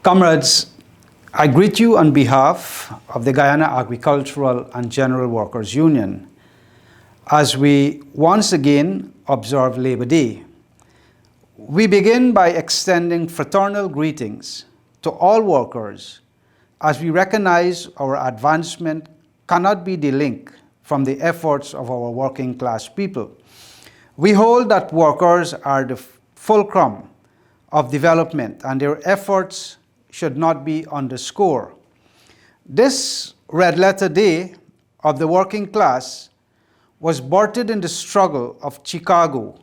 Comrades, I greet you on behalf of the Guyana Agricultural and General Workers Union as we once again observe Labor Day. We begin by extending fraternal greetings to all workers as we recognize our advancement cannot be delinked from the efforts of our working class people. We hold that workers are the fulcrum of development and their efforts should not be underscored. This Red Letter Day of the working class was birthed in the struggle of Chicago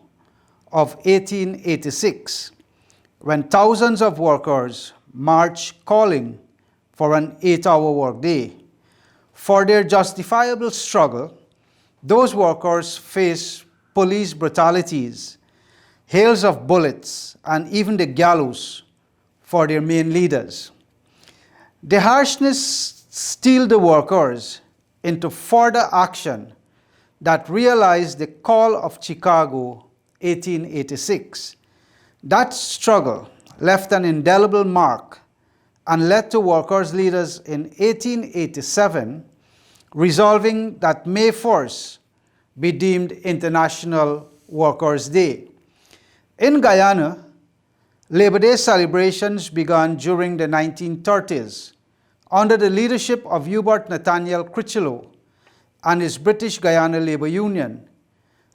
of 1886, when thousands of workers marched calling for an 8-hour workday. For their justifiable struggle, those workers faced police brutalities, hails of bullets, and even the gallows for their main leaders. The harshness steeled the workers into further action that realized the call of Chicago 1886. That struggle left an indelible mark and led to workers' leaders in 1887 resolving that May 1st be deemed International Workers' Day. In Guyana, Labor Day celebrations began during the 1930s under the leadership of Hubert Nathaniel Critchlow and his British Guyana Labour Union.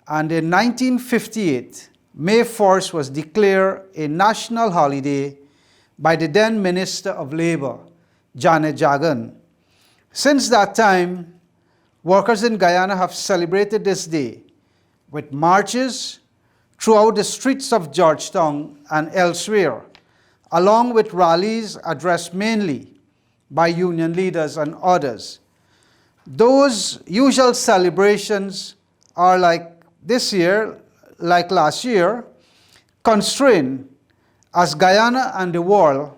And in 1958, May 1st was declared a national holiday by the then Minister of Labour, Janet Jagan. Since that time, workers in Guyana have celebrated this day with marches throughout the streets of Georgetown and elsewhere, along with rallies addressed mainly by union leaders and others. Those usual celebrations are, like this year, like last year, constrained as Guyana and the world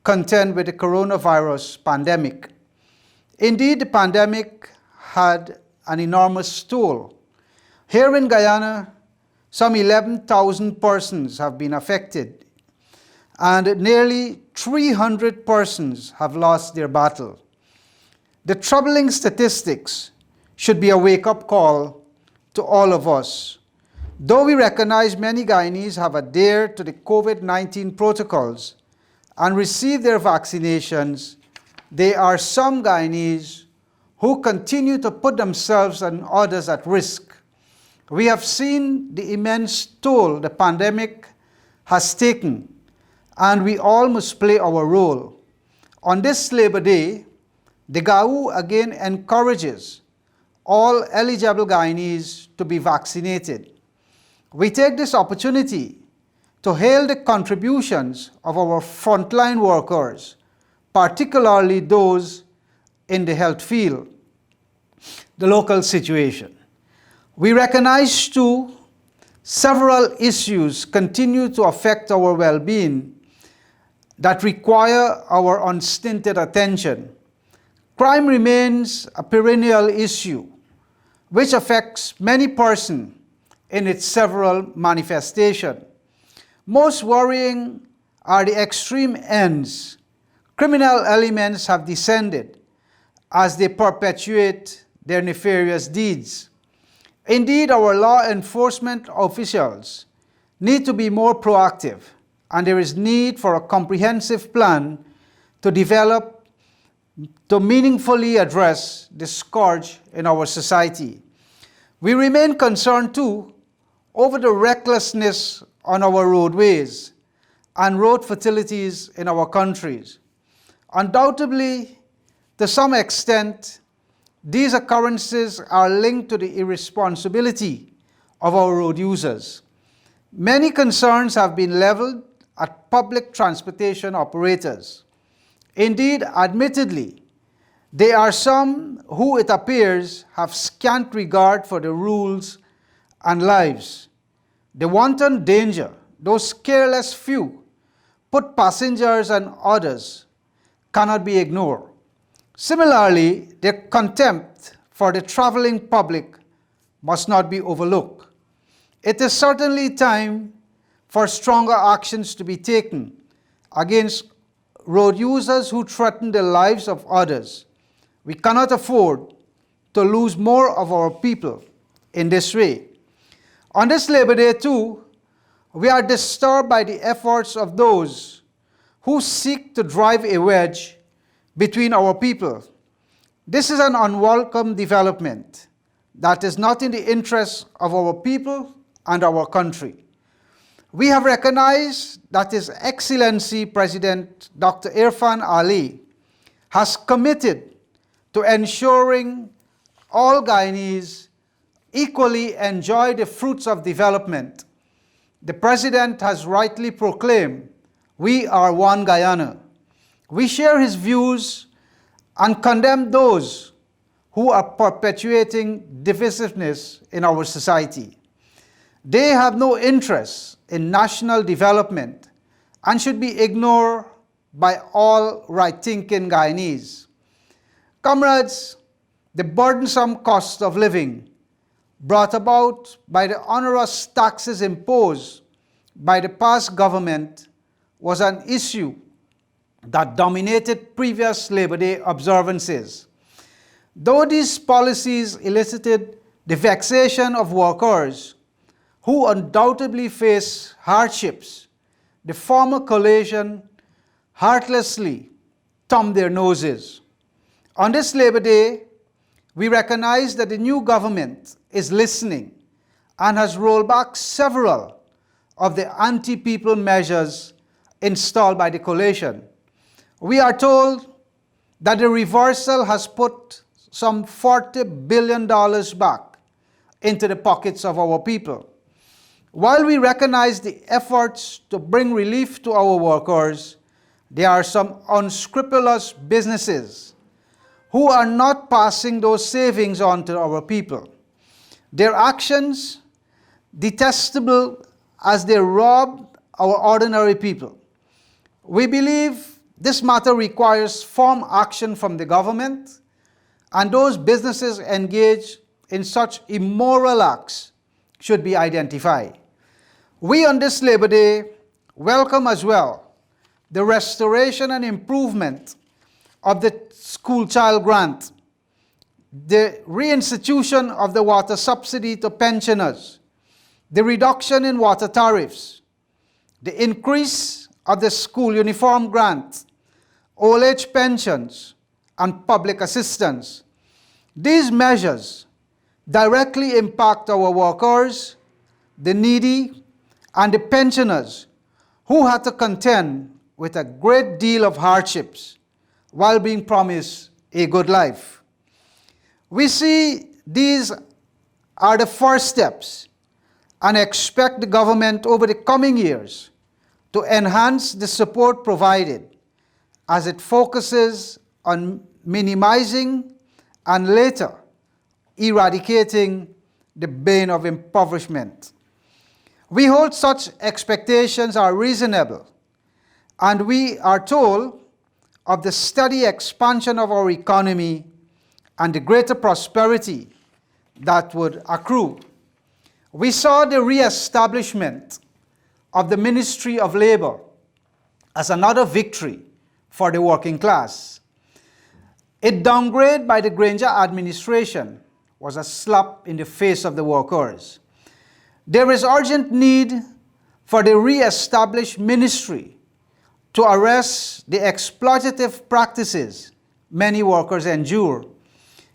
contend with the coronavirus pandemic. Indeed, the pandemic had an enormous toll. Here in Guyana, some 11,000 persons have been affected, and nearly 300 persons have lost their battle. The troubling statistics should be a wake-up call to all of us. Though we recognize many Guyanese have adhered to the COVID-19 protocols and received their vaccinations, there are some Guyanese who continue to put themselves and others at risk. We have seen the immense toll the pandemic has taken, and we all must play our role. On this Labor Day, the GAWU again encourages all eligible Guyanese to be vaccinated. We take this opportunity to hail the contributions of our frontline workers, particularly those in the health field. The local situation. We recognize too, several issues continue to affect our well-being that require our unstinted attention. Crime remains a perennial issue which affects many persons in its several manifestations. Most worrying are the extreme ends. Criminal elements have descended as they perpetuate their nefarious deeds. Indeed, our law enforcement officials need to be more proactive, and there is need for a comprehensive plan to develop to meaningfully address the scourge in our society. We remain concerned too over the recklessness on our roadways and road fatalities in our countries. Undoubtedly, to some extent, these occurrences are linked to the irresponsibility of our road users. Many concerns have been leveled at public transportation operators. Indeed, admittedly, there are some who, it appears, have scant regard for the rules and lives. The wanton danger those careless few put passengers and others cannot be ignored. Similarly, their contempt for the traveling public must not be overlooked. It is certainly time for stronger actions to be taken against road users who threaten the lives of others. We cannot afford to lose more of our people in this way. On this Labor Day too, we are disturbed by the efforts of those who seek to drive a wedge between our people. This is an unwelcome development that is not in the interest of our people and our country. We have recognized that His Excellency President Dr. Irfan Ali has committed to ensuring all Guyanese equally enjoy the fruits of development. The President has rightly proclaimed, "We are one Guyana." We share his views and condemn those who are perpetuating divisiveness in our society. They have no interest in national development and should be ignored by all right-thinking Guyanese. Comrades, the burdensome cost of living brought about by the onerous taxes imposed by the past government was an issue that dominated previous Labor Day observances. Though these policies elicited the vexation of workers who undoubtedly face hardships, the former coalition heartlessly thumbed their noses. On this Labor Day, we recognize that the new government is listening and has rolled back several of the anti-people measures installed by the coalition. We are told that the reversal has put some $40 billion back into the pockets of our people. While we recognize the efforts to bring relief to our workers, there are some unscrupulous businesses who are not passing those savings on to our people. Their actions, detestable as they rob our ordinary people. We believe this matter requires firm action from the government, and those businesses engaged in such immoral acts should be identified. We on this Labor Day welcome as well the restoration and improvement of the school child grant, the reinstitution of the water subsidy to pensioners, the reduction in water tariffs, the increase of the school uniform grant, old age pensions, and public assistance. These measures directly impact our workers, the needy, and the pensioners who had to contend with a great deal of hardships while being promised a good life. We see these are the first steps and expect the government over the coming years to enhance the support provided as it focuses on minimizing and later eradicating the bane of impoverishment. We hold such expectations are reasonable, and we are told of the steady expansion of our economy and the greater prosperity that would accrue. We saw the re-establishment of the Ministry of Labour as another victory for the working class. A downgrade by the Granger administration was a slap in the face of the workers. There is urgent need for the re-established ministry to arrest the exploitative practices many workers endure.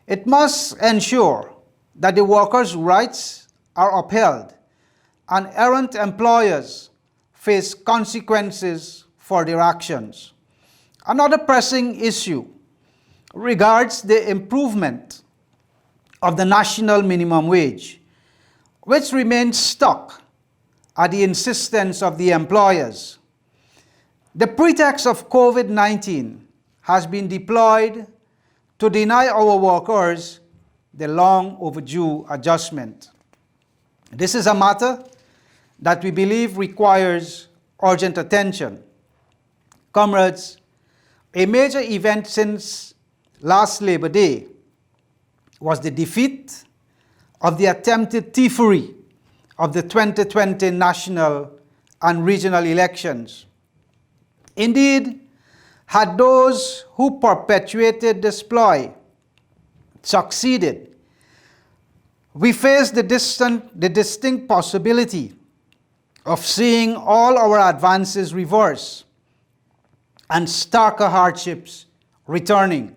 It must ensure that the workers' rights are upheld and errant employers face consequences for their actions. Another pressing issue regards the improvement of the national minimum wage, which remains stuck at the insistence of the employers. The pretext of COVID-19 has been deployed to deny our workers the long overdue adjustment. This is a matter that we believe requires urgent attention. Comrades, a major event since last Labor Day was the defeat of the attempted thievery of the 2020 national and regional elections. Indeed, Had those who perpetuated this ploy succeeded, we face the distinct possibility of seeing all our advances reverse and starker hardships returning.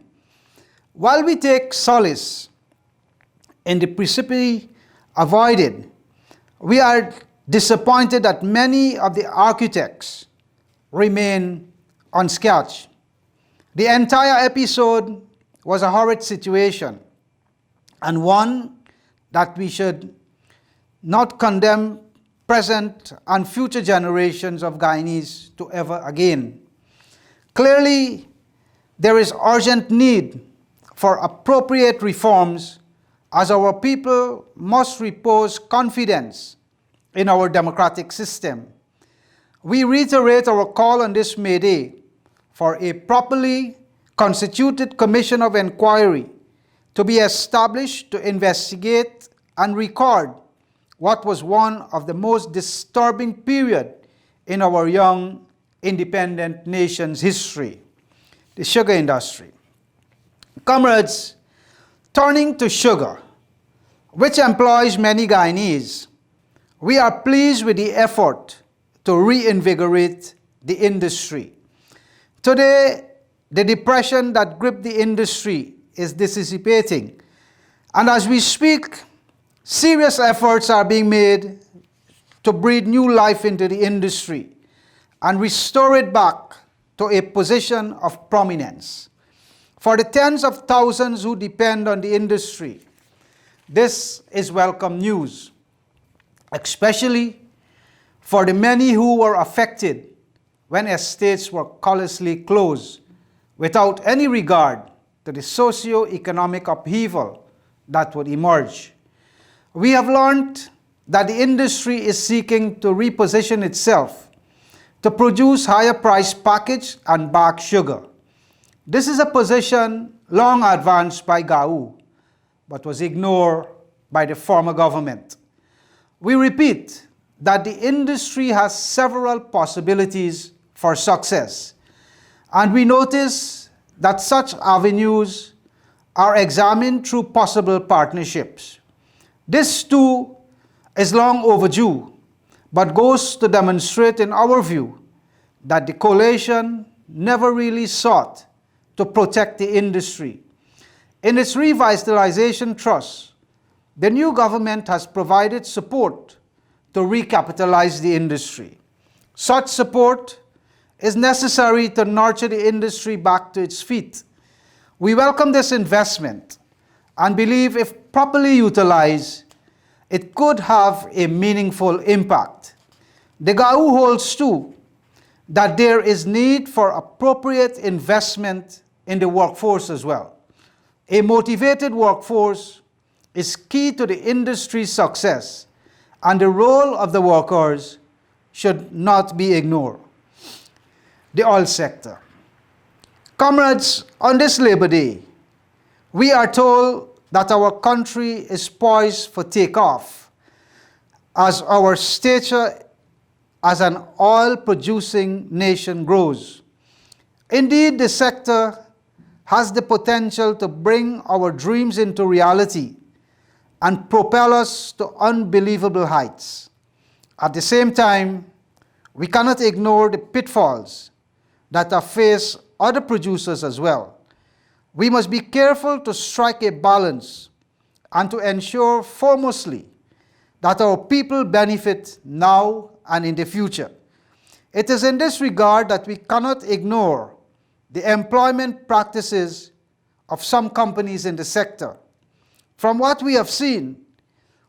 While we take solace in the precipice avoided, we are disappointed that many of the architects remain unscathed. The entire episode was a horrid situation, and one that we should not condemn present and future generations of Guyanese to ever again. Clearly, there is urgent need for appropriate reforms, as our people must repose confidence in our democratic system. We reiterate our call on this May Day for a properly constituted commission of inquiry to be established to investigate and record what was one of the most disturbing periods in our young independent nation's history, the sugar industry. Comrades, turning to sugar, which employs many Guyanese, we are pleased with the effort to reinvigorate the industry. Today, the depression that gripped the industry is dissipating, and as we speak, serious efforts are being made to breathe new life into the industry and restore it back to a position of prominence. For the tens of thousands who depend on the industry, this is welcome news, especially for the many who were affected when estates were callously closed without any regard to the socio-economic upheaval that would emerge. We have learned that the industry is seeking to reposition itself to produce higher priced packaged and bagged sugar. This is a position long advanced by GAWU, but was ignored by the former government. We repeat that the industry has several possibilities for success, and we notice that such avenues are examined through possible partnerships. This too is long overdue, but goes to demonstrate in our view that the coalition never really sought to protect the industry. In its revitalization trust, the new government has provided support to recapitalize the industry. Such support is necessary to nurture the industry back to its feet. We welcome this investment and believe if properly utilized, it could have a meaningful impact. The GAWU holds too that there is need for appropriate investment in the workforce as well. A motivated workforce is key to the industry's success, and the role of the workers should not be ignored. The oil sector. Comrades, on this Labor Day, we are told that our country is poised for takeoff as our stature as an oil-producing nation grows. Indeed, the sector has the potential to bring our dreams into reality and propel us to unbelievable heights. At the same time, we cannot ignore the pitfalls that have faced other producers as well. We must be careful to strike a balance and to ensure foremostly that our people benefit now and in the future. It is in this regard that we cannot ignore the employment practices of some companies in the sector. From what we have seen,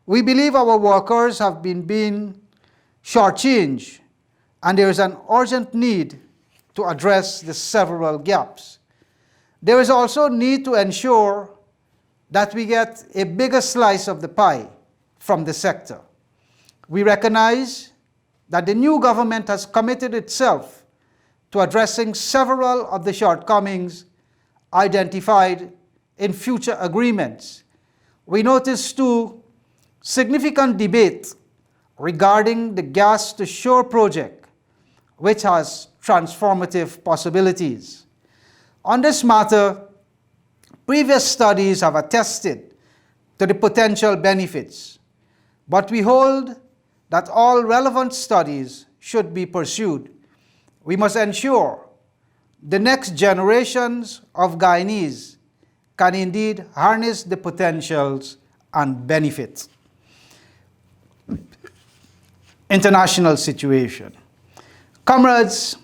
we believe our workers have been being shortchanged, and there is an urgent need to address the several gaps. There is also need to ensure that we get a bigger slice of the pie from the sector. We recognize that the new government has committed itself to addressing several of the shortcomings identified in future agreements. We notice too significant debate regarding the gas to shore project, which has transformative possibilities. On this matter, previous studies have attested to the potential benefits, but we hold that all relevant studies should be pursued. We must ensure the next generations of Guyanese can indeed harness the potentials and benefits. International situation. Comrades,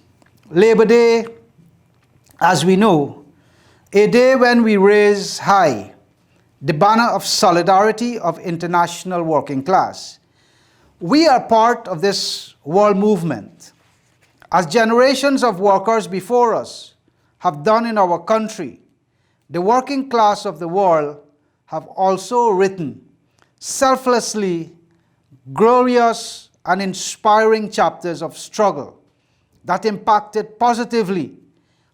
Labor Day, as we know, a day when we raise high the banner of solidarity of international working class. We are part of this world movement. As generations of workers before us have done in our country, the working class of the world have also written selflessly glorious and inspiring chapters of struggle that impacted positively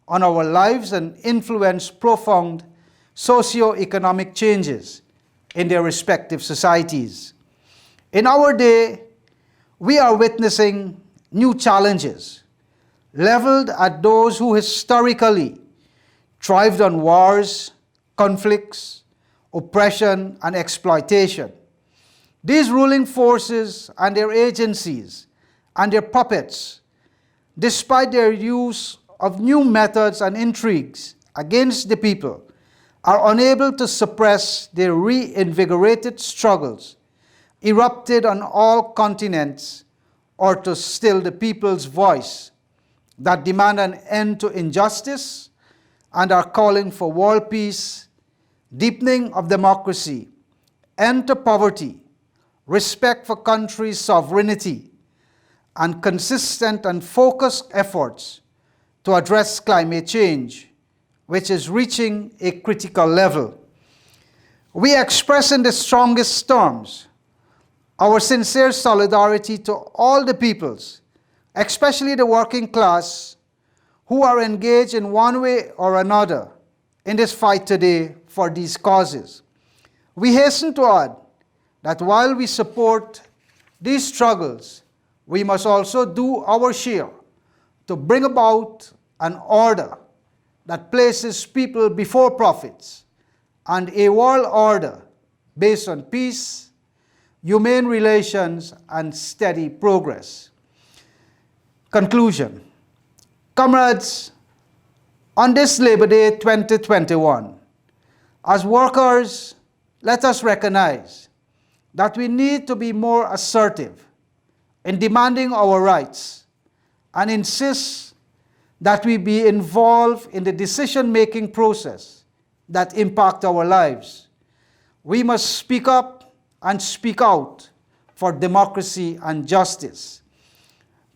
on our lives and influenced profound socio-economic changes in their respective societies. In our day, we are witnessing new challenges leveled at those who historically thrived on wars, conflicts, oppression, and exploitation. These ruling forces and their agencies and their puppets, despite their use of new methods and intrigues against the people, are unable to suppress their reinvigorated struggles, erupted on all continents, or to still the people's voice that demand an end to injustice and are calling for world peace, deepening of democracy, end to poverty, respect for countries' sovereignty, and consistent and focused efforts to address climate change, which is reaching a critical level. We express in the strongest terms our sincere solidarity to all the peoples, especially the working class, who are engaged in one way or another in this fight today for these causes. We hasten to add that while we support these struggles, we must also do our share to bring about an order that places people before profits and a world order based on peace, humane relations, and steady progress. Conclusion. Comrades, on this Labor Day 2021, as workers, let us recognize that we need to be more assertive in demanding our rights and insist that we be involved in the decision-making process that impact our lives. We must speak up and speak out for democracy and justice.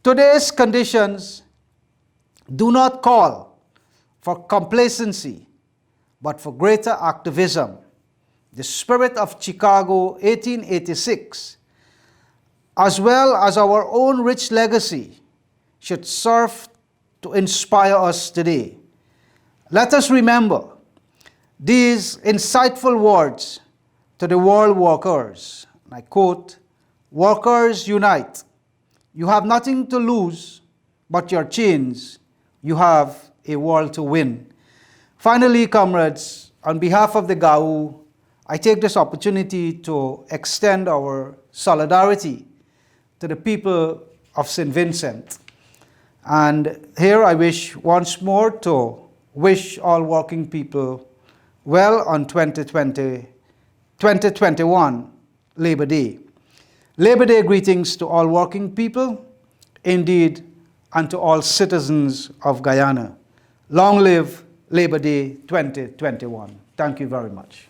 Today's conditions do not call for complacency, but for greater activism. The spirit of Chicago 1886, as well as our own rich legacy, should serve to inspire us today. Let us remember these insightful words to the world workers. I quote, "Workers unite. You have nothing to lose but your chains. You have a world to win." Finally, comrades, on behalf of the GAWU, I take this opportunity to extend our solidarity to the people of St. Vincent. And here I wish once more to wish all working people well on 2021 Labor Day. Labor Day greetings to all working people, indeed, and to all citizens of Guyana. Long live Labor Day 2021. Thank you very much.